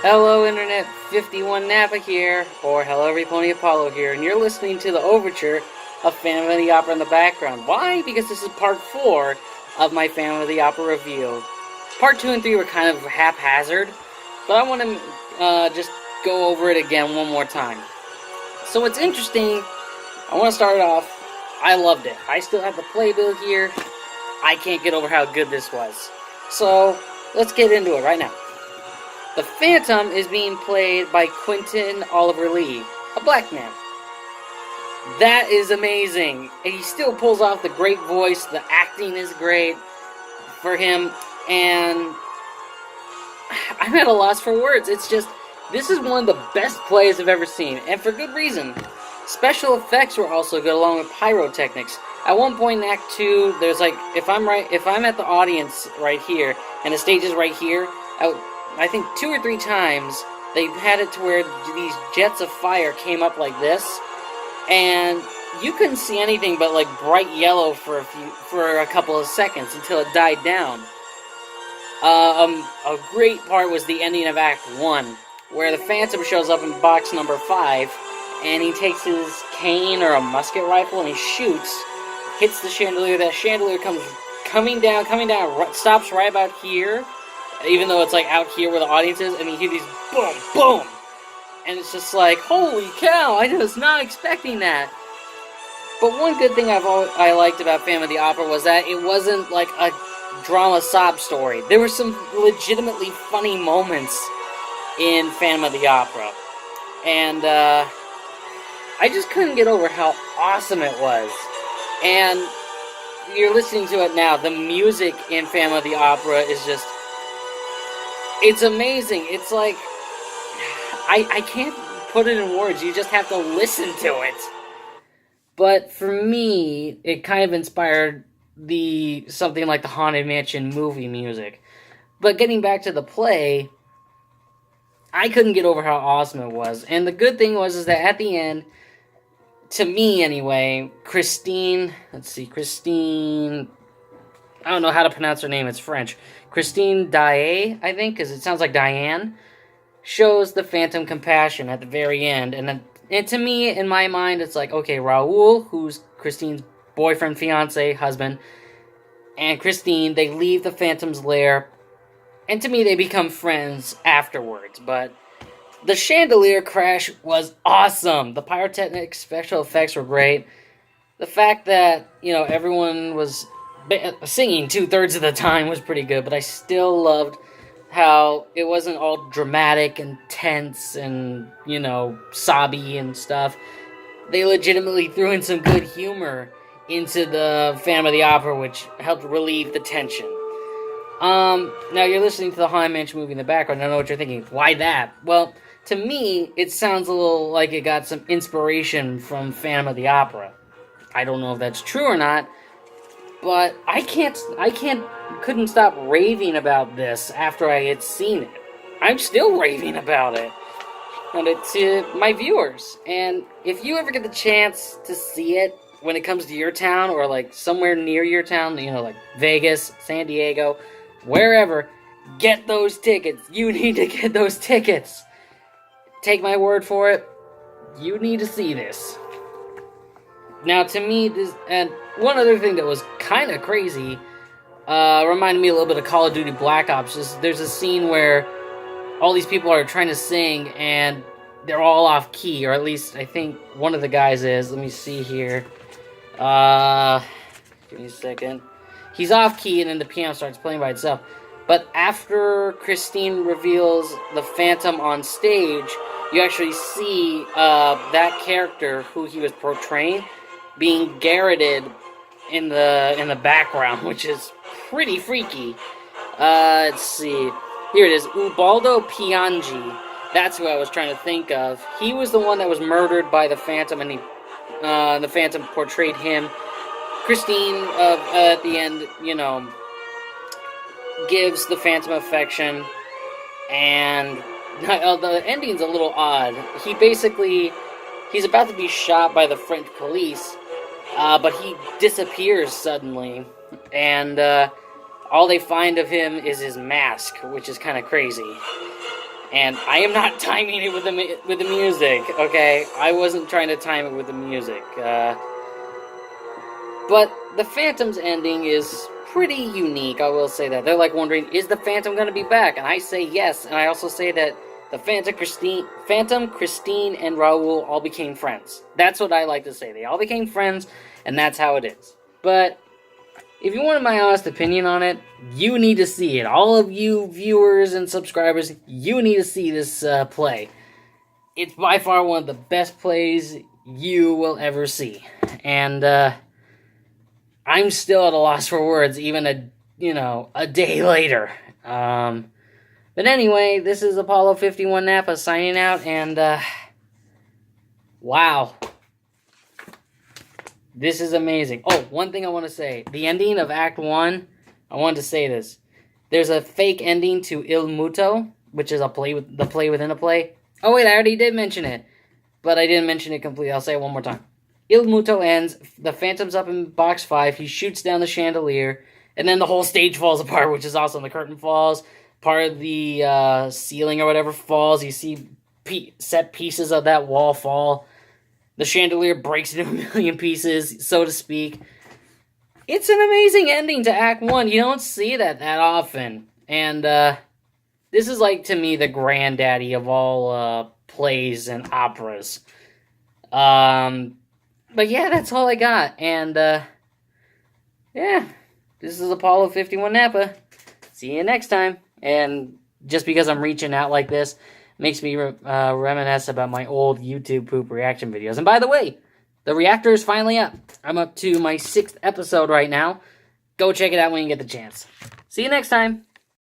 Hello Internet 51 Nappa here, or hello every Pony Apollo here, and you're listening to the overture of Phantom of the Opera in the background. Why? Because this is part 4 of my Phantom of the Opera review. Part 2 and 3 were kind of haphazard, but I want to just go over it again one more time. So what's interesting, I want to start off, I loved it. I still have the playbill here. I can't get over how good this was. So, let's get into it right now. The Phantom is being played by Quentin Oliver Lee, a black man. That is amazing. And he still pulls off the great voice. The acting is great for him. And I'm at a loss for words. It's just, this is one of the best plays I've ever seen. And for good reason. Special effects were also good, along with pyrotechnics. At one point in Act 2, there's like, if I'm at the audience right here, and the stage is right here, I think 2 or 3 times they had it to where these jets of fire came up like this, and you couldn't see anything but like bright yellow for a couple of seconds until it died down. A great part was the ending of Act 1, where the Phantom shows up in box number 5, and he takes his cane or a musket rifle and he shoots, hits the chandelier. That chandelier comes coming down, stops right about here, even though it's like out here where the audience is, and you hear these boom, boom, and it's just like, holy cow, I was not expecting that. But one good thing I liked about Phantom of the Opera was that it wasn't like a drama sob story. There were some legitimately funny moments in Phantom of the Opera, and I just couldn't get over how awesome it was. And you're listening to it now. The music in Phantom of the Opera is just, it's amazing. It's like, I can't put it in words. You just have to listen to it. But for me, it kind of inspired something like the Haunted Mansion movie music. But getting back to the play, I couldn't get over how awesome it was. And the good thing was that at the end, to me anyway, Christine, I don't know how to pronounce her name, it's French. Christine Daae, I think, because it sounds like Diane, shows the Phantom compassion at the very end. And to me, in my mind, it's like, okay, Raoul, who's Christine's boyfriend, fiancé, husband, and Christine, they leave the Phantom's lair, and to me, they become friends afterwards. But the chandelier crash was awesome. The pyrotechnic special effects were great. The fact that, everyone was singing 2/3 of the time was pretty good, but I still loved how it wasn't all dramatic and tense and, sobby and stuff. They legitimately threw in some good humor into the Phantom of the Opera, which helped relieve the tension. Now you're listening to the Haunted Mansion movie in the background. I know what you're thinking. Why that? Well, to me, it sounds a little like it got some inspiration from Phantom of the Opera. I don't know if that's true or not, but I couldn't stop raving about this after I had seen it. I'm still raving about it. And it's to my viewers. And if you ever get the chance to see it when it comes to your town, or like somewhere near your town, like Vegas, San Diego, wherever, get those tickets. You need to get those tickets. Take my word for it. You need to see this. Now, to me, and one other thing that was kind of crazy, reminded me a little bit of Call of Duty Black Ops. There's a scene where all these people are trying to sing, and they're all off key, or at least I think one of the guys is. Let me see here. Give me a second. He's off key, and then the piano starts playing by itself. But after Christine reveals the Phantom on stage, you actually see that character who he was portraying being garroted in the background, which is pretty freaky. Let's see. Here it is. Ubaldo Piangi. That's who I was trying to think of. He was the one that was murdered by the Phantom, and the Phantom portrayed him. Christine, at the end, gives the Phantom affection, and the ending's a little odd. He's about to be shot by the French police, but he disappears suddenly, and all they find of him is his mask, which is kind of crazy. And I am not timing it with the music, okay? I wasn't trying to time it with the music. But the Phantom's ending is pretty unique, I will say that. They're like wondering, is the Phantom going to be back? And I say yes, and I also say that the Phantom, Christine, and Raoul all became friends. That's what I like to say. They all became friends, and that's how it is. But if you wanted my honest opinion on it, you need to see it. All of you viewers and subscribers, you need to see this play. It's by far one of the best plays you will ever see. And, I'm still at a loss for words, even a day later. But anyway, this is Apollo 51 Nappa signing out, and, wow. This is amazing. Oh, one thing I want to say. The ending of Act 1, I wanted to say this. There's a fake ending to Il Muto, which is the play within a play. Oh, wait, I already did mention it. But I didn't mention it completely. I'll say it one more time. Il Muto ends, the Phantom's up in box 5, he shoots down the chandelier, and then the whole stage falls apart, which is awesome. The curtain falls, part of the ceiling or whatever falls, you see set pieces of that wall fall, the chandelier breaks into a million pieces, so to speak. It's an amazing ending to Act 1, you don't see that often, and this is like, to me, the granddaddy of all plays and operas. But yeah, that's all I got. And, yeah, this is Apollo 51 Nappa. See you next time. And just because I'm reaching out like this makes me reminisce about my old YouTube poop reaction videos. And by the way, the reactor is finally up. I'm up to my 6th episode right now. Go check it out when you get the chance. See you next time.